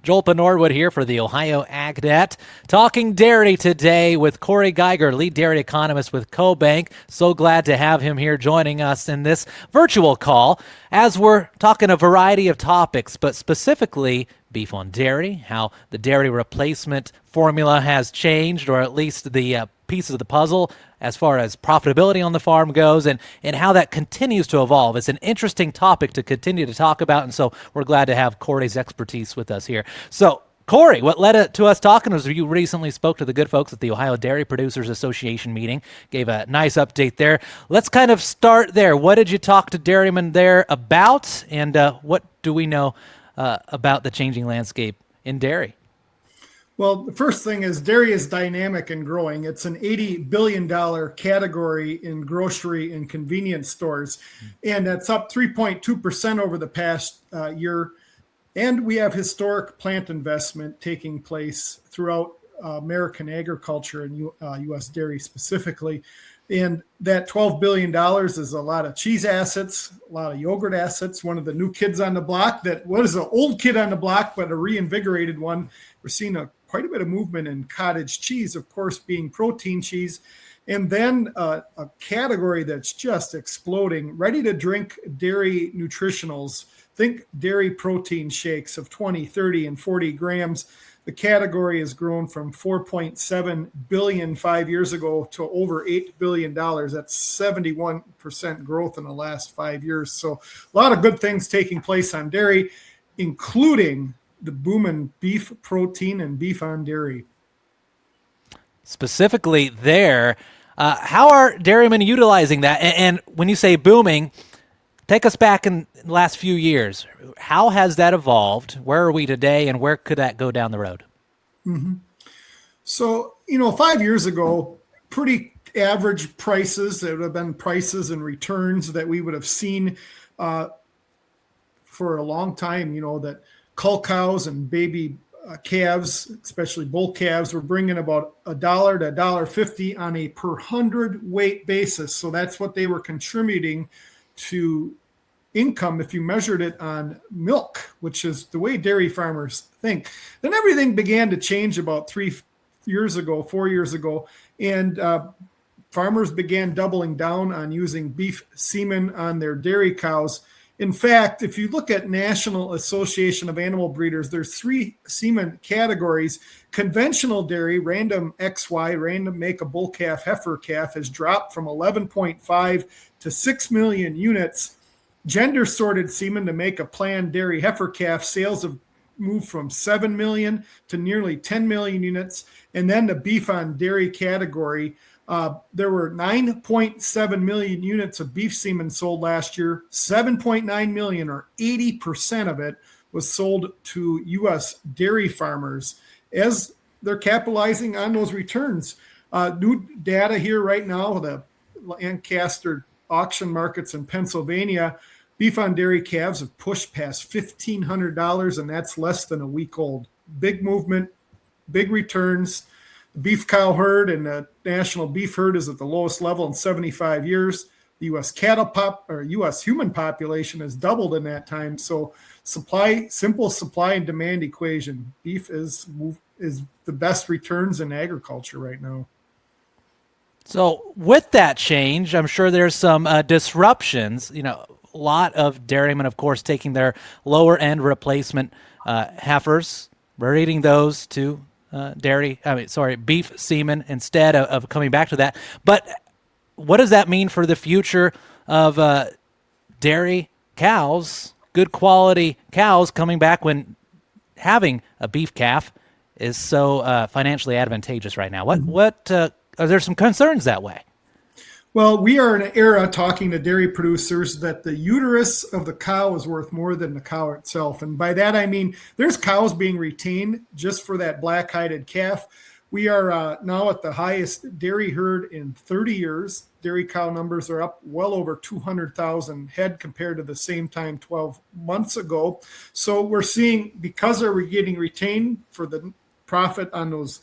Joel Norwood here for the Ohio AgNet. Talking dairy today with Corey Geiger, lead dairy economist with CoBank. So glad to have him here joining us in this virtual call as we're talking a variety of topics, but specifically beef on dairy, how the dairy replacement formula has changed, or at least the pieces of the puzzle as far as profitability on the farm goes, and how that continues to evolve. It's an interesting topic to continue to talk about, and so we're glad to have Corey's expertise with us here. So, Corey, what led it to us talking was you recently spoke to the good folks at the Ohio Dairy Producers Association meeting, gave a nice update there. Let's kind of start there. What did you talk to dairymen there about, and what do we know about the changing landscape in dairy? Well, the first thing is dairy is dynamic and growing. It's an $80 billion category in grocery and convenience stores, and that's up 3.2% over the past year. And we have historic plant investment taking place throughout American agriculture and U.S. dairy specifically. And that $12 billion is a lot of cheese assets, a lot of yogurt assets. One of the new kids on the block that was an old kid on the block, but a reinvigorated one. We're seeing quite a bit of movement in cottage cheese, of course, being protein cheese. And then a category that's just exploding, ready-to-drink dairy nutritionals. Think dairy protein shakes of 20, 30, and 40 grams. The category has grown from 4.7 billion 5 years ago to over $8 billion. That's 71% growth in the last 5 years. So a lot of good things taking place on dairy, including the boom in beef protein and beef on dairy. Specifically there, how are dairymen utilizing that? And when you say booming, take us back in the last few years. How has that evolved? Where are we today, and where could that go down the road? Mm-hmm. So, 5 years ago, pretty average prices, that would have been prices and returns that we would have seen for a long time, that cull cows and baby calves, especially bull calves, were bringing about $1 to $1.50 on a per hundredweight basis. So that's what they were contributing to income if you measured it on milk, which is the way dairy farmers think. Then everything began to change about 4 years ago, and farmers began doubling down on using beef semen on their dairy cows. In fact, if you look at National Association of Animal Breeders, there's 3 semen categories. Conventional dairy, random XY, random make a bull calf, heifer calf, has dropped from 11.5 to 6 million units. Gender sorted semen to make a planned dairy heifer calf, sales have moved from 7 million to nearly 10 million units. And then the beef on dairy category, there were 9.7 million units of beef semen sold last year. 7.9 million, or 80% of it, was sold to U.S. dairy farmers as they're capitalizing on those returns. New data here right now, the Lancaster auction markets in Pennsylvania, beef on dairy calves have pushed past $1,500, and that's less than a week old. Big movement, big returns. The beef cow herd and the national beef herd is at the lowest level in 75 years. The U.S. U.S. human population has doubled in that time. So simple supply and demand equation. Beef is the best returns in agriculture right now. So with that change, I'm sure there's some disruptions. A lot of dairymen, of course, taking their lower end replacement heifers, breeding those to beef semen instead of coming back to that. But what does that mean for the future of dairy cows, good quality cows coming back when having a beef calf is so financially advantageous right now? What are there some concerns that way? Well, we are in an era talking to dairy producers that the uterus of the cow is worth more than the cow itself. And by that, I mean there's cows being retained just for that black-hided calf. We are now at the highest dairy herd in 30 years. Dairy cow numbers are up well over 200,000 head compared to the same time 12 months ago. So we're seeing, because they're getting retained for the profit on those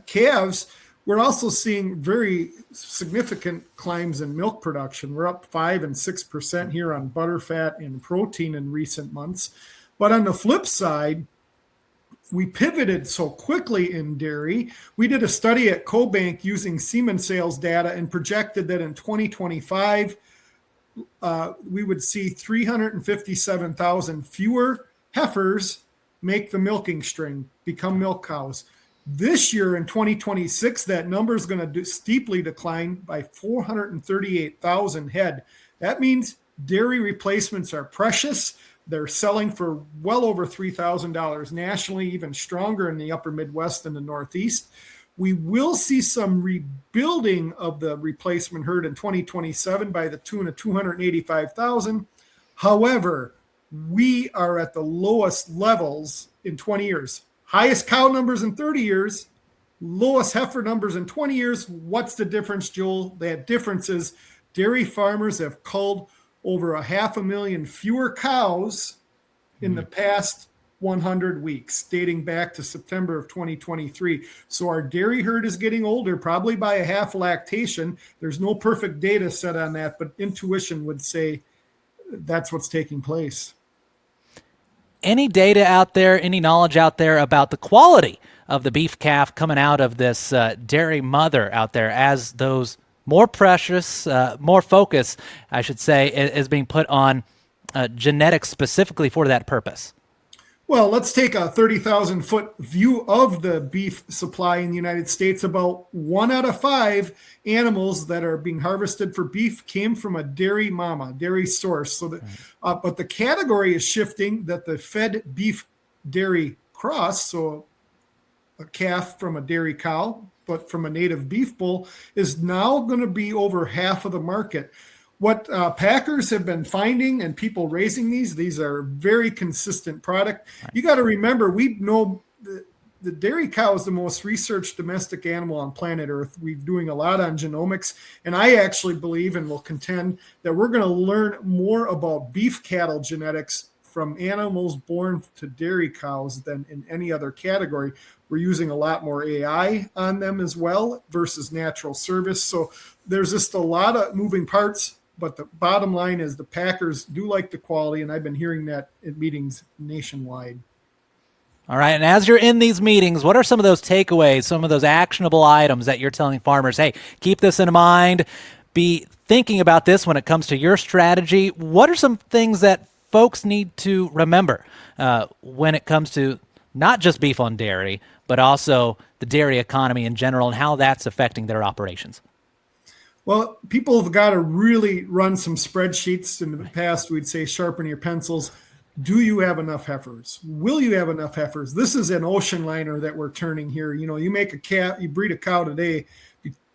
calves, we're also seeing very significant climbs in milk production. We're up 5 and 6% here on butterfat and protein in recent months. But on the flip side, we pivoted so quickly in dairy. We did a study at CoBank using semen sales data and projected that in 2025, we would see 357,000 fewer heifers make the milking string, become milk cows. This year in 2026, that number is going to steeply decline by 438,000 head. That means dairy replacements are precious. They're selling for well over $3,000 nationally, even stronger in the upper Midwest and the Northeast. We will see some rebuilding of the replacement herd in 2027 by the tune of 285,000. However, we are at the lowest levels in 20 years. Highest cow numbers in 30 years, lowest heifer numbers in 20 years. What's the difference, Joel? That difference is dairy farmers have culled over 500,000 fewer cows in the past 100 weeks, dating back to September of 2023. So our dairy herd is getting older, probably by a half lactation. There's no perfect data set on that, but intuition would say that's what's taking place. Any data out there, any knowledge out there about the quality of the beef calf coming out of this dairy mother out there, as those more precious, more focus, I should say, is being put on genetics specifically for that purpose? Well, let's take a 30,000 foot view of the beef supply in the United States. About 1 out of 5 animals that are being harvested for beef came from a dairy mama, dairy source. So that, but the category is shifting, that the fed beef dairy cross, so a calf from a dairy cow, but from a native beef bull, is now going to be over half of the market. What packers have been finding, and people raising these are very consistent product. You got to remember, we know the dairy cow is the most researched domestic animal on planet Earth. We're doing a lot on genomics, and I actually believe and will contend that we're going to learn more about beef cattle genetics from animals born to dairy cows than in any other category. We're using a lot more AI on them as well versus natural service. So there's just a lot of moving parts. But the bottom line is the packers do like the quality, and I've been hearing that at meetings nationwide. All right, and as you're in these meetings, what are some of those takeaways, some of those actionable items that you're telling farmers, hey, keep this in mind, be thinking about this when it comes to your strategy? What are some things that folks need to remember when it comes to not just beef on dairy, but also the dairy economy in general and how that's affecting their operations? Well, people have got to really run some spreadsheets. In the past, we'd say sharpen your pencils. Do you have enough heifers? Will you have enough heifers? This is an ocean liner that we're turning here. You know, you make a calf, you breed a cow today,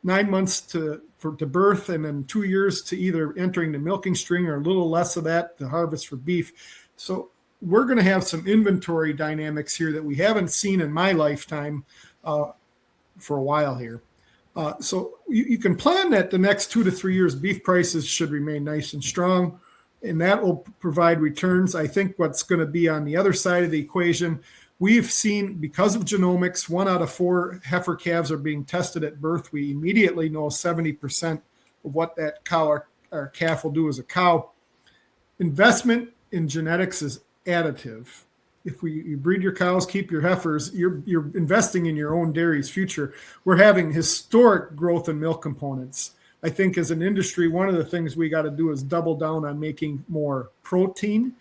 9 months to birth, and then 2 years to either entering the milking string or a little less of that to harvest for beef. So we're going to have some inventory dynamics here that we haven't seen in my lifetime for a while here. So you can plan that the next 2 to 3 years, beef prices should remain nice and strong, and that will provide returns. I think what's going to be on the other side of the equation, we've seen, because of genomics, 1 out of 4 heifer calves are being tested at birth. We immediately know 70% of what that cow or calf will do as a cow. Investment in genetics is additive. If you breed your cows, keep your heifers, you're investing in your own dairy's future. We're having historic growth in milk components. I think as an industry, one of the things we got to do is double down on making more protein.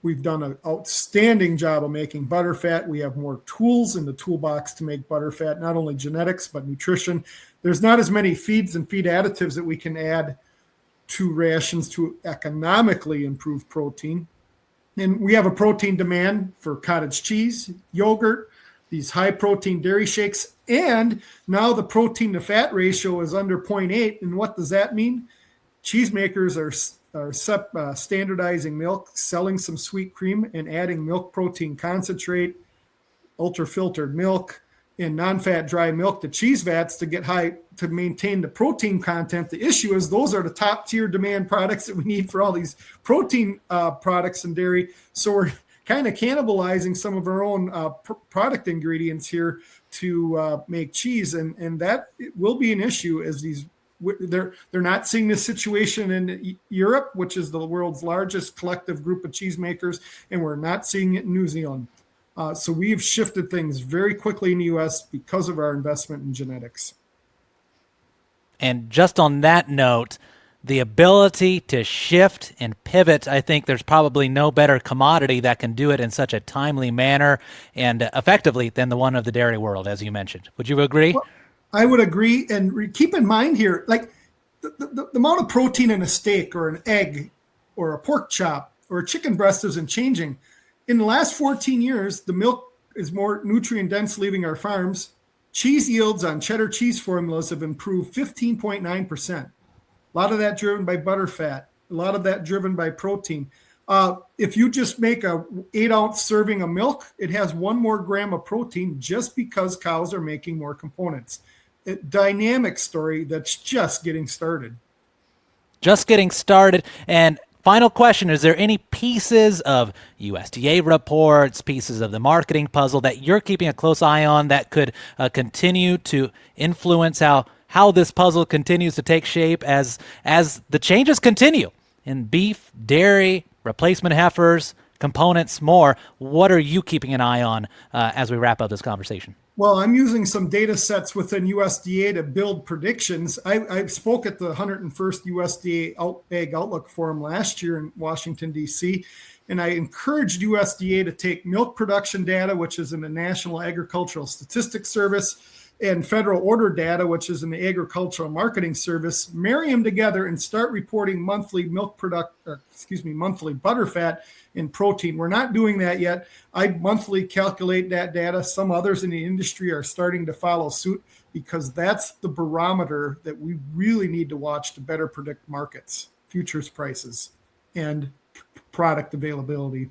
We've done an outstanding job of making butterfat. We have more tools in the toolbox to make butterfat, not only genetics, but nutrition. There's not as many feeds and feed additives that we can add to rations to economically improve protein. And we have a protein demand for cottage cheese, yogurt, these high protein dairy shakes, and now the protein to fat ratio is under 0.8. And what does that mean? Cheesemakers are standardizing milk, selling some sweet cream, and adding milk protein concentrate, ultra filtered milk, and non-fat dry milk to cheese vats to get high, to maintain the protein content. The issue is those are the top tier demand products that we need for all these protein products in dairy. So we're kind of cannibalizing some of our own product ingredients here to make cheese, and that will be an issue as they're not seeing this situation in Europe, which is the world's largest collective group of cheesemakers, and we're not seeing it in New Zealand. So we've shifted things very quickly in the U.S. because of our investment in genetics. And just on that note, the ability to shift and pivot, I think there's probably no better commodity that can do it in such a timely manner and effectively than the one of the dairy world, as you mentioned. Would you agree? Well, I would agree. And keep in mind here, like the amount of protein in a steak or an egg or a pork chop or a chicken breast isn't changing. In the last 14 years, the milk is more nutrient dense leaving our farms. Cheese yields on cheddar cheese formulas have improved 15.9%. A lot of that driven by butterfat, a lot of that driven by protein. If you just make a 8-ounce serving of milk, it has 1 more gram of protein just because cows are making more components. A dynamic story that's just getting started. Just getting started. And final question, is there any pieces of USDA reports, pieces of the marketing puzzle that you're keeping a close eye on that could continue to influence how this puzzle continues to take shape as the changes continue in beef, dairy, replacement heifers, components, more? What are you keeping an eye on as we wrap up this conversation? Well, I'm using some data sets within USDA to build predictions. I spoke at the 101st USDA Ag Outlook Forum last year in Washington, D.C., and I encouraged USDA to take milk production data, which is in the National Agricultural Statistics Service, and federal order data, which is in the Agricultural Marketing Service, marry them together and start reporting monthly monthly butterfat and protein. We're not doing that yet. I monthly calculate that data. Some others in the industry are starting to follow suit because that's the barometer that we really need to watch to better predict markets, futures prices, and product availability.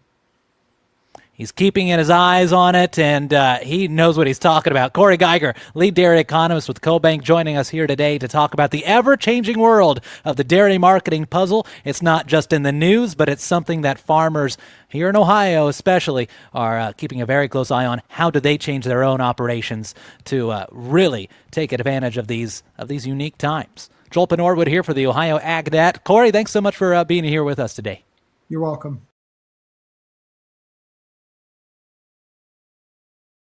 He's keeping his eyes on it, and he knows what he's talking about. Corey Geiger, lead dairy economist with CoBank, joining us here today to talk about the ever-changing world of the dairy marketing puzzle. It's not just in the news, but it's something that farmers here in Ohio especially are keeping a very close eye on. How do they change their own operations to really take advantage of these unique times? Joel Norwood here for the Ohio Ag Net. Corey, thanks so much for being here with us today. You're welcome.